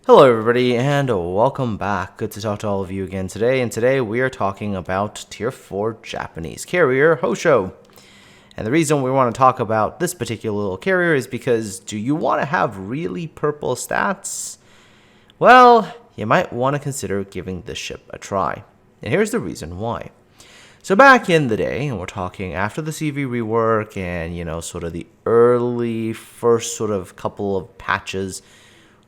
Hello everybody and welcome back. Good to talk to all of you again today. And today we are talking about Tier 4 Japanese carrier Hosho. And the reason we want to talk about this particular little carrier is because do you want to have really purple stats? Well, you might want to consider giving this ship a try. And here's the reason why. So back in the day, and we're talking after the CV rework and, sort of the early first sort of couple of patches,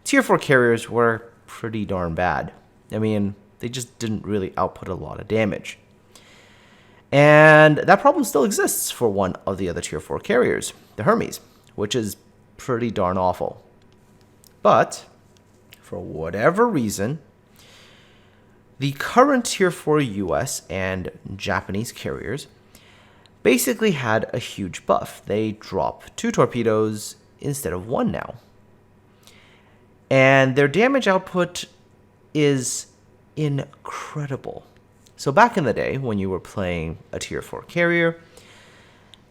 Tier 4 carriers were pretty darn bad. I mean, they just didn't really output a lot of damage. And that problem still exists for one of the other Tier 4 carriers, the Hermes, which is pretty darn awful. But, for whatever reason, the current Tier 4 US and Japanese carriers basically had a huge buff. They drop 2 torpedoes instead of 1 now. And their damage output is incredible. So back in the day, when you were playing a Tier 4 carrier,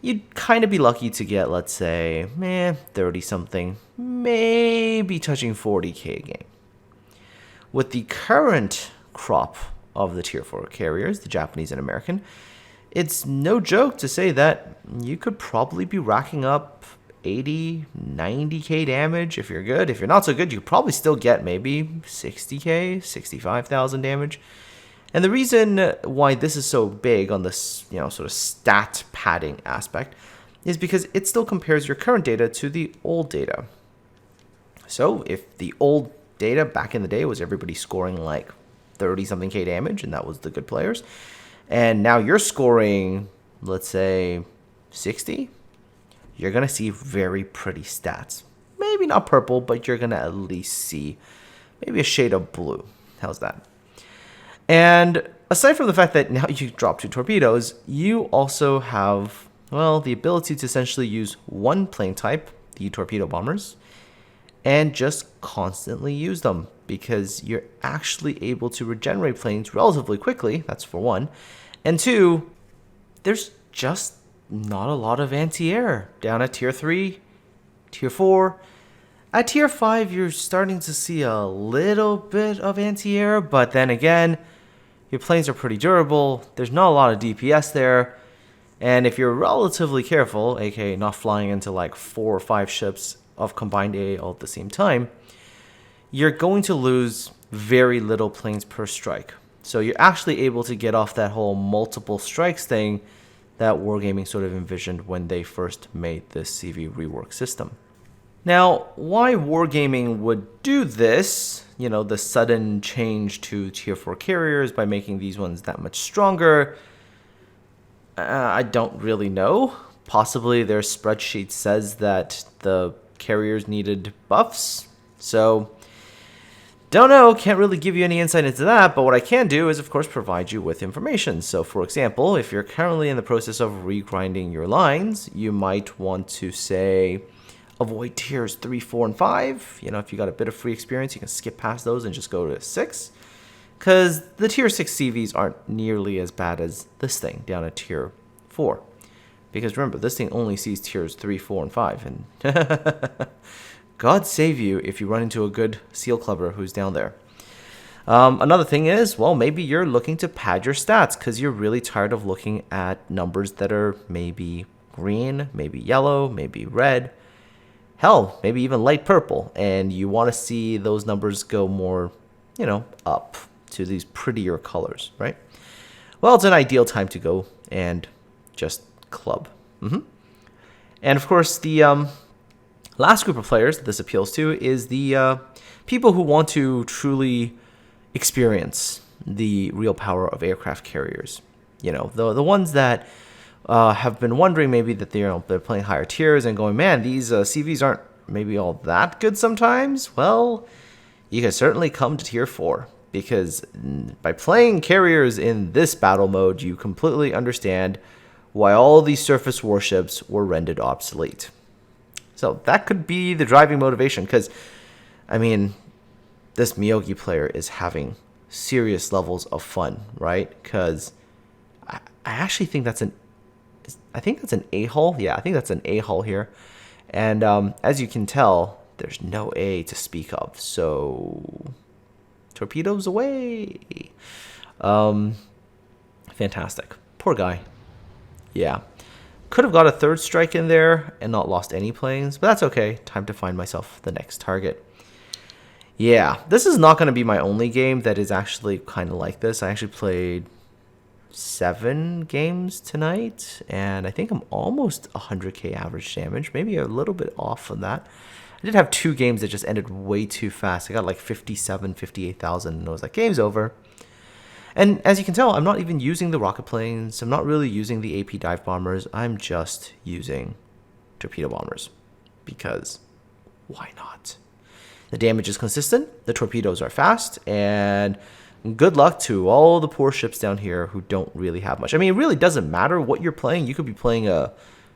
you'd kind of be lucky to get, let's say, 30-something, maybe touching 40k a game. With the current crop of the Tier 4 carriers, the Japanese and American, it's no joke to say that you could probably be racking up 80, 90k damage if you're good. If you're not so good, you could probably still get maybe 60k, 65,000 damage. And the reason why this is so big on this, sort of stat padding aspect is because it still compares your current data to the old data. So if the old data back in the day was everybody scoring like 30-something k damage, and that was the good players, and now you're scoring, let's say, 60, you're going to see very pretty stats. Maybe not purple, but you're going to at least see maybe a shade of blue. How's that? And aside from the fact that now you drop 2 torpedoes, you also have, the ability to essentially use one plane type, the torpedo bombers, and just constantly use them because you're actually able to regenerate planes relatively quickly. That's for one. And two, there's just not a lot of anti-air down at Tier 3, Tier 4. At Tier 5, you're starting to see a little bit of anti-air, but then again, your planes are pretty durable. There's not a lot of DPS there. And if you're relatively careful, aka not flying into like 4 or 5 ships of combined AA all at the same time, you're going to lose very little planes per strike. So you're actually able to get off that whole multiple strikes thing that Wargaming sort of envisioned when they first made this CV rework system. Now, why Wargaming would do this, the sudden change to Tier 4 carriers by making these ones that much stronger, I don't really know. Possibly their spreadsheet says that the carriers needed buffs, so don't know, can't really give you any insight into that, but what I can do is, of course, provide you with information. So, for example, if you're currently in the process of regrinding your lines, you might want to, say, avoid tiers 3, 4, and 5. If you got a bit of free experience, you can skip past those and just go to 6. Because the tier 6 CVs aren't nearly as bad as this thing down at tier 4. Because remember, this thing only sees tiers 3, 4, and 5. And God save you if you run into a good seal clubber who's down there. Another thing is, maybe you're looking to pad your stats because you're really tired of looking at numbers that are maybe green, maybe yellow, maybe red. Hell, maybe even light purple. And you want to see those numbers go more, up to these prettier colors, right? Well, it's an ideal time to go and just club. And of course, the last group of players that this appeals to is the people who want to truly experience the real power of aircraft carriers. The ones that have been wondering maybe that they're playing higher tiers and going, man, these CVs aren't maybe all that good sometimes. Well, you can certainly come to tier 4 because by playing carriers in this battle mode, you completely understand why all these surface warships were rendered obsolete. So that could be the driving motivation because, this Miyogi player is having serious levels of fun, right? Because I actually think that's an A hull. Yeah, I think that's an A hull here. And as you can tell, there's no A to speak of. So torpedoes away. Fantastic. Poor guy. Yeah. Could have got a third strike in there and not lost any planes, but that's okay. Time to find myself the next target. Yeah, this is not going to be my only game that is actually kind of like this. I actually played 7 games tonight, and I think I'm almost 100k average damage, maybe a little bit off from that. I did have 2 games that just ended way too fast. I got like 58,000, and I was like, game's over. And as you can tell, I'm not even using the rocket planes. I'm not really using the AP dive bombers. I'm just using torpedo bombers because why not? The damage is consistent, the torpedoes are fast, and good luck to all the poor ships down here who don't really have much. I mean, it really doesn't matter what you're playing. You could be playing a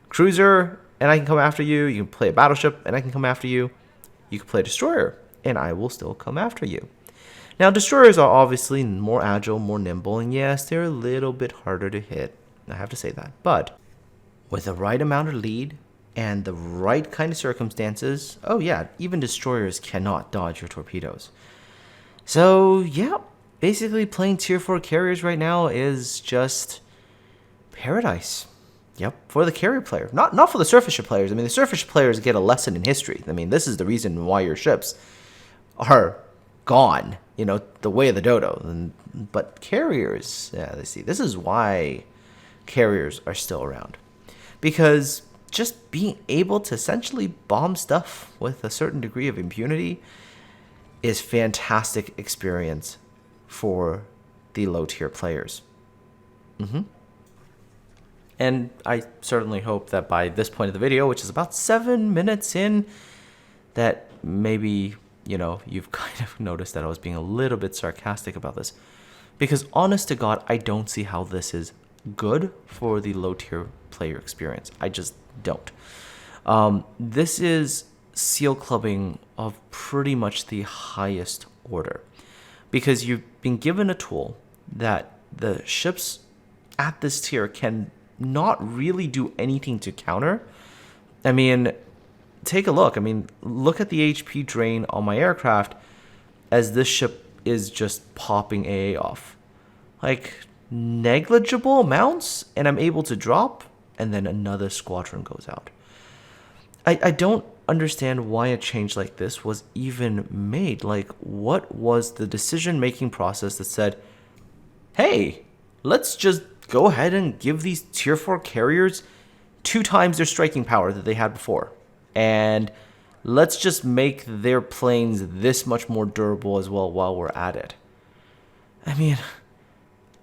cruiser, and I can come after you. You can play a battleship, and I can come after you. You can play a destroyer, and I will still come after you. Now, destroyers are obviously more agile, more nimble, and yes, they're a little bit harder to hit. I have to say that. But with the right amount of lead and the right kind of circumstances, oh yeah, even destroyers cannot dodge your torpedoes. So, yeah, basically playing Tier 4 carriers right now is just paradise. Yep, for the carrier player. Not for the surface ship players. I mean, the surface ship players get a lesson in history. I mean, this is the reason why your ships are gone, you know, the way of the dodo. But carriers, yeah, let's see, this is why carriers are still around. Because just being able to essentially bomb stuff with a certain degree of impunity is fantastic experience for the low tier players. And I certainly hope that by this point of the video, which is about 7 minutes in, that maybe, you know, you've kind of noticed that I was being a little bit sarcastic about this. Because honest to God, I don't see how this is good for the low tier player experience. I just don't. This is seal clubbing of pretty much the highest order. Because you've been given a tool that the ships at this tier can not really do anything to counter. I mean, take a look. I mean, look at the HP drain on my aircraft as this ship is just popping AA off. Like, negligible amounts, and I'm able to drop, and then another squadron goes out. I don't understand why a change like this was even made. Like, what was the decision-making process that said, hey, let's just go ahead and give these tier 4 carriers 2 times their striking power that they had before. And let's just make their planes this much more durable as well while we're at it. I mean,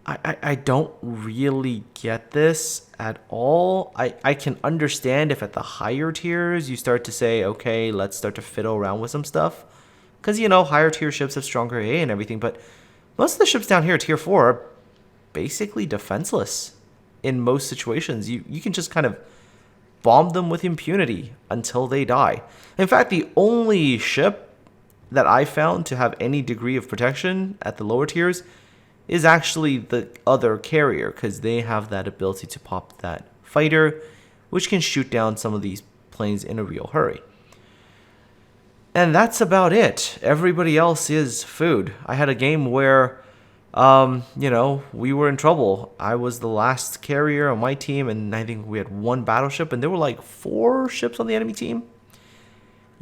I don't really get this at all. I can understand if at the higher tiers you start to say, okay, let's start to fiddle around with some stuff. Because, you know, higher tier ships have stronger AA and everything. But most of the ships down here, tier 4, are basically defenseless in most situations. You can just kind of bomb them with impunity until they die. In fact, the only ship that I found to have any degree of protection at the lower tiers is actually the other carrier, because they have that ability to pop that fighter, which can shoot down some of these planes in a real hurry. And that's about it. Everybody else is food. I had a game where you know, we were in trouble. I was the last carrier on my team, and I think we had 1 battleship, and there were like 4 ships on the enemy team.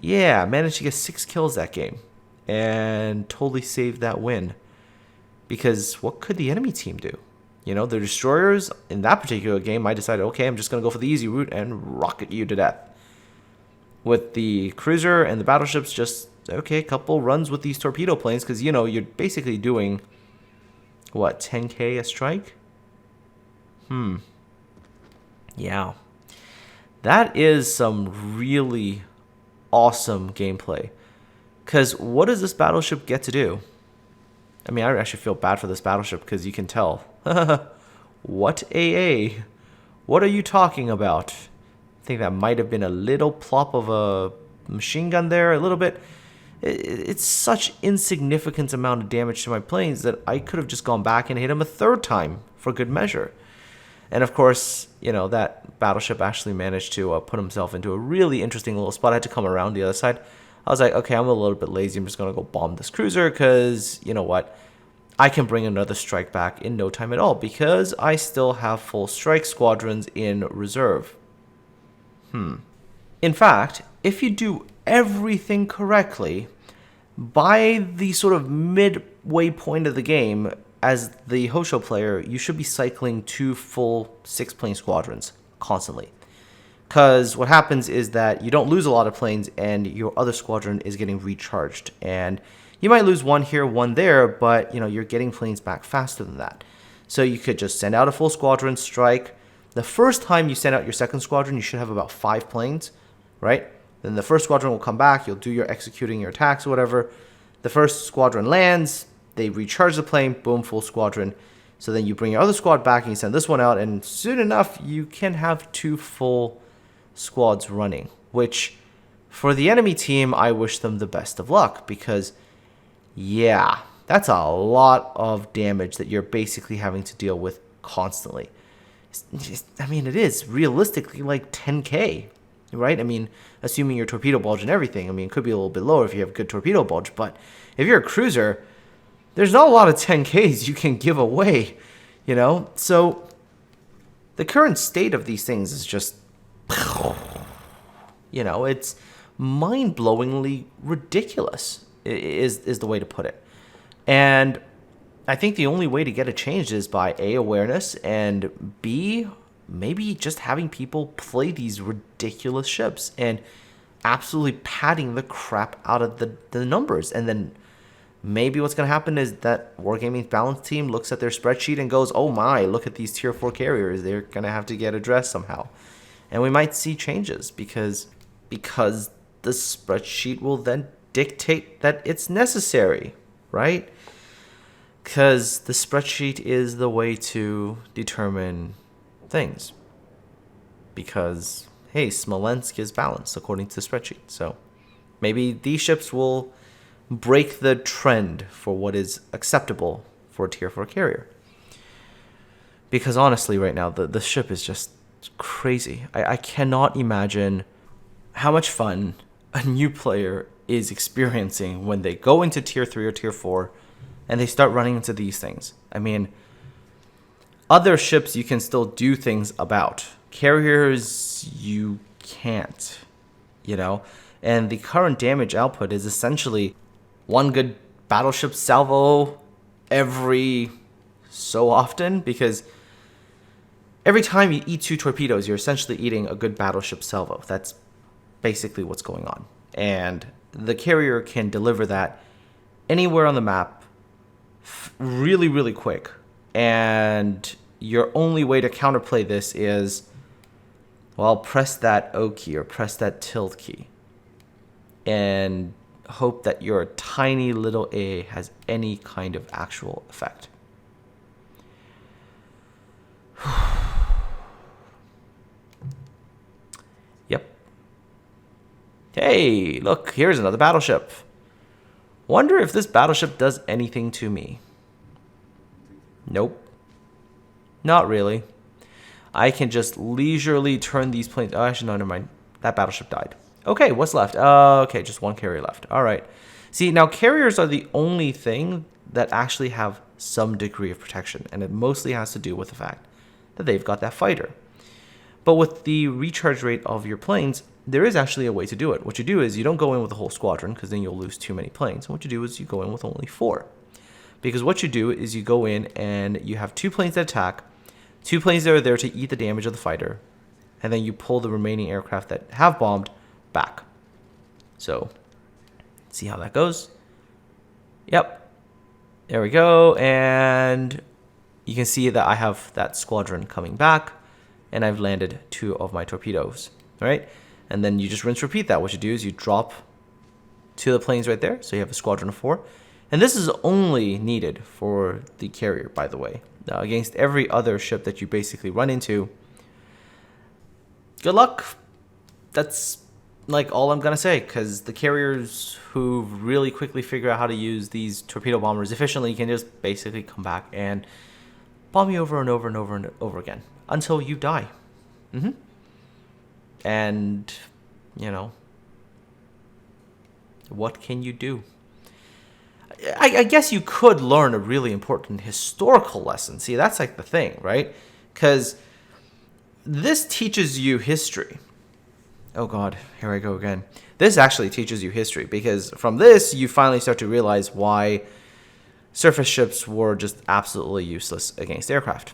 Yeah, managed to get 6 kills that game, and totally saved that win. Because what could the enemy team do? You know, the destroyers, in that particular game, I decided, okay, I'm just going to go for the easy route and rocket you to death. With the cruiser and the battleships, just, okay, a couple runs with these torpedo planes, because, you know, you're basically doing, what, 10k a strike? Yeah. That is some really awesome gameplay. Because what does this battleship get to do? I mean, I actually feel bad for this battleship, because you can tell. What AA? What are you talking about? I think that might have been a little plop of a machine gun there, a little bit. It's such insignificant amount of damage to my planes that I could have just gone back and hit him a 3rd time for good measure. And of course, you know, that battleship actually managed to put himself into a really interesting little spot. I had to come around the other side. I was like, okay, I'm a little bit lazy. I'm just going to go bomb this cruiser because, you know what? I can bring another strike back in no time at all because I still have full strike squadrons in reserve. In fact, if you do everything correctly, by the sort of midway point of the game, as the Hosho player, you should be cycling 2 full 6-plane squadrons constantly. Because what happens is that you don't lose a lot of planes and your other squadron is getting recharged. And you might lose one here, one there, but you're getting planes back faster than that. So you could just send out a full squadron, strike. The first time you send out your second squadron, you should have about 5 planes, right? Then the first squadron will come back, you'll do your executing your attacks or whatever. The first squadron lands, they recharge the plane, boom, full squadron. So then you bring your other squad back and you send this one out, and soon enough, you can have 2 full squads running, which for the enemy team, I wish them the best of luck because, yeah, that's a lot of damage that you're basically having to deal with constantly. I mean, it is realistically like 10k, right? I mean, assuming your torpedo bulge and everything, I mean, it could be a little bit lower if you have a good torpedo bulge, but if you're a cruiser, there's not a lot of 10ks you can give away, So the current state of these things is just, it's mind-blowingly ridiculous is the way to put it. And I think the only way to get it changed is by A, awareness, and B, maybe just having people play these ridiculous ships and absolutely padding the crap out of the numbers. And then maybe what's going to happen is that Wargaming's balance team looks at their spreadsheet and goes, oh my, look at these tier 4 carriers. They're going to have to get addressed somehow. And we might see changes because the spreadsheet will then dictate that it's necessary, right? Because the spreadsheet is the way to determine things. Because, hey, Smolensk is balanced according to the spreadsheet. So maybe these ships will break the trend for what is acceptable for a tier 4 carrier. Because honestly, right now, the ship is just crazy. I cannot imagine how much fun a new player is experiencing when they go into tier 3 or tier 4 and they start running into these things. I mean, other ships you can still do things about. Carriers, you can't, And the current damage output is essentially one good battleship salvo every so often, because every time you eat 2 torpedoes, you're essentially eating a good battleship salvo. That's basically what's going on. And the carrier can deliver that anywhere on the map really, really quick. And your only way to counterplay this is, well, press that O key or press that tilde key and hope that your tiny little A has any kind of actual effect. Yep. Hey, look, here's another battleship. Wonder if this battleship does anything to me. Nope. Not really. I can just leisurely turn these planes. Oh, actually, no, never mind. That battleship died. Okay, what's left? Okay, just one carrier left. All right. See, now carriers are the only thing that actually have some degree of protection, and it mostly has to do with the fact that they've got that fighter. But with the recharge rate of your planes, there is actually a way to do it. What you do is you don't go in with a whole squadron, because then you'll lose too many planes. And what you do is you go in with only 4. Because what you do is you go in and you have 2 planes that attack, 2 planes that are there to eat the damage of the fighter, and then you pull the remaining aircraft that have bombed back. So, see how that goes? Yep. There we go. And you can see that I have that squadron coming back, and I've landed 2 of my torpedoes. All right? And then you just rinse repeat that. What you do is you drop 2 of the planes right there, so you have a squadron of 4. And this is only needed for the carrier, by the way. Against every other ship that you basically run into, good luck. That's like all I'm going to say, because the carriers who really quickly figure out how to use these torpedo bombers efficiently can just basically come back and bomb you over and over and over and over again until you die. And, What can you do? I guess you could learn a really important historical lesson. See, that's like the thing, right? Because this teaches you history. Oh God, here I go again. This actually teaches you history, because from this, you finally start to realize why surface ships were just absolutely useless against aircraft.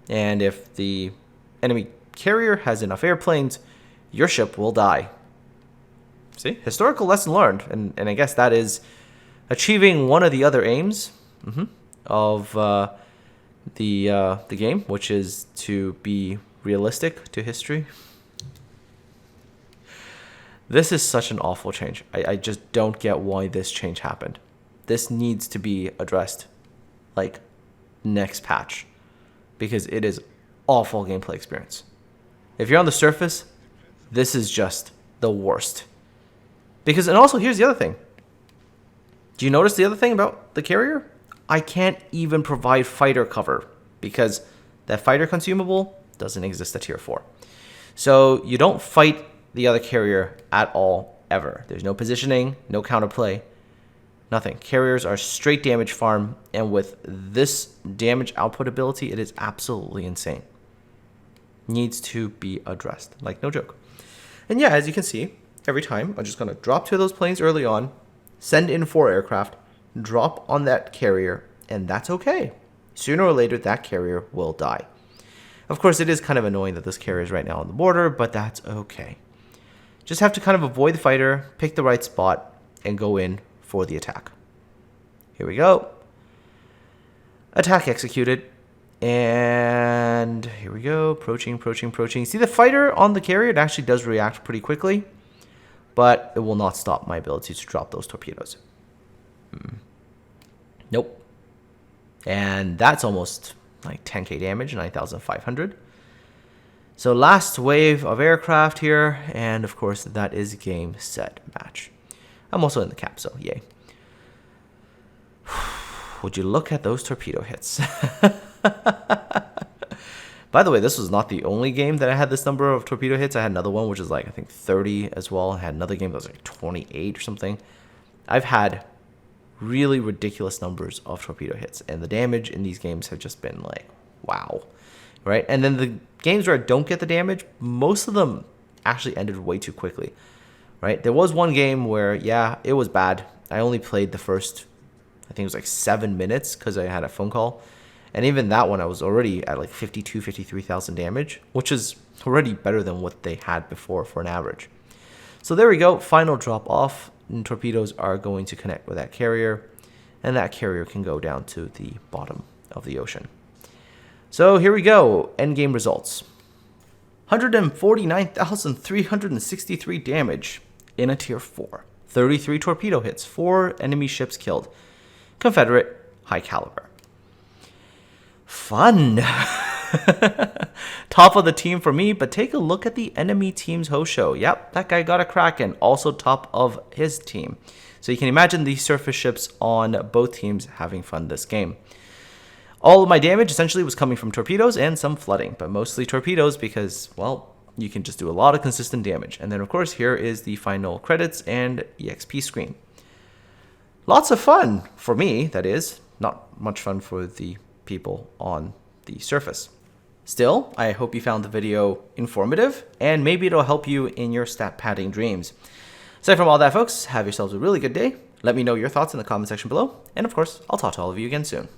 And if the enemy carrier has enough airplanes, your ship will die. See, historical lesson learned. And I guess that is achieving one of the other aims of the game, which is to be realistic to history. This is such an awful change. I just don't get why this change happened. This needs to be addressed like next patch, because it is awful gameplay experience. If you're on the surface, this is just the worst. Because, and also here's the other thing. Do you notice the other thing about the carrier? I can't even provide fighter cover, because that fighter consumable doesn't exist at tier 4. So you don't fight the other carrier at all, ever. There's no positioning, no counterplay, nothing. Carriers are straight damage farm, and with this damage output ability, it is absolutely insane. Needs to be addressed, like no joke. And yeah, as you can see, every time I'm just going to drop 2 of those planes early on, send in 4 aircraft, drop on that carrier, and that's okay. Sooner or later, that carrier will die. Of course, it is kind of annoying that this carrier is right now on the border, but that's okay. Just have to kind of avoid the fighter, pick the right spot, and go in for the attack. Here we go. Attack executed. And here we go. Approaching. See, the fighter on the carrier, it actually does react pretty quickly, but it will not stop my ability to drop those torpedoes. Nope. And that's almost like 10k damage, 9,500. So last wave of aircraft here, and of course that is game, set, match. I'm also in the cap, so yay. Would you look at those torpedo hits? By the way, this was not the only game that I had this number of torpedo hits. I had another one, which is like, I think 30 as well. I had another game that was like 28 or something. I've had really ridiculous numbers of torpedo hits, and the damage in these games have just been like, wow. Right? And then the games where I don't get the damage, most of them actually ended way too quickly. Right? There was one game where, yeah, it was bad. I only played the first, I think it was like 7 minutes because I had a phone call. And even that one, I was already at like 52, 53,000 damage, which is already better than what they had before for an average. So there we go. Final drop off. And torpedoes are going to connect with that carrier. And that carrier can go down to the bottom of the ocean. So here we go. Endgame results. 149,363 damage in a tier 4. 33 torpedo hits. 4 enemy ships killed. Confederate high caliber. Fun. Top of the team for me, but take a look at the enemy team's Hosho. Yep, that guy got a Kraken. Also top of his team. So you can imagine the surface ships on both teams having fun this game. All of my damage essentially was coming from torpedoes and some flooding, but mostly torpedoes because, well, you can just do a lot of consistent damage. And then, of course, here is the final credits and EXP screen. Lots of fun for me, that is. Not much fun for the people on the surface. Still, I hope you found the video informative, and maybe it'll help you in your stat padding dreams. Aside from all that, folks, have yourselves a really good day. Let me know your thoughts in the comment section below, and of course, I'll talk to all of you again soon.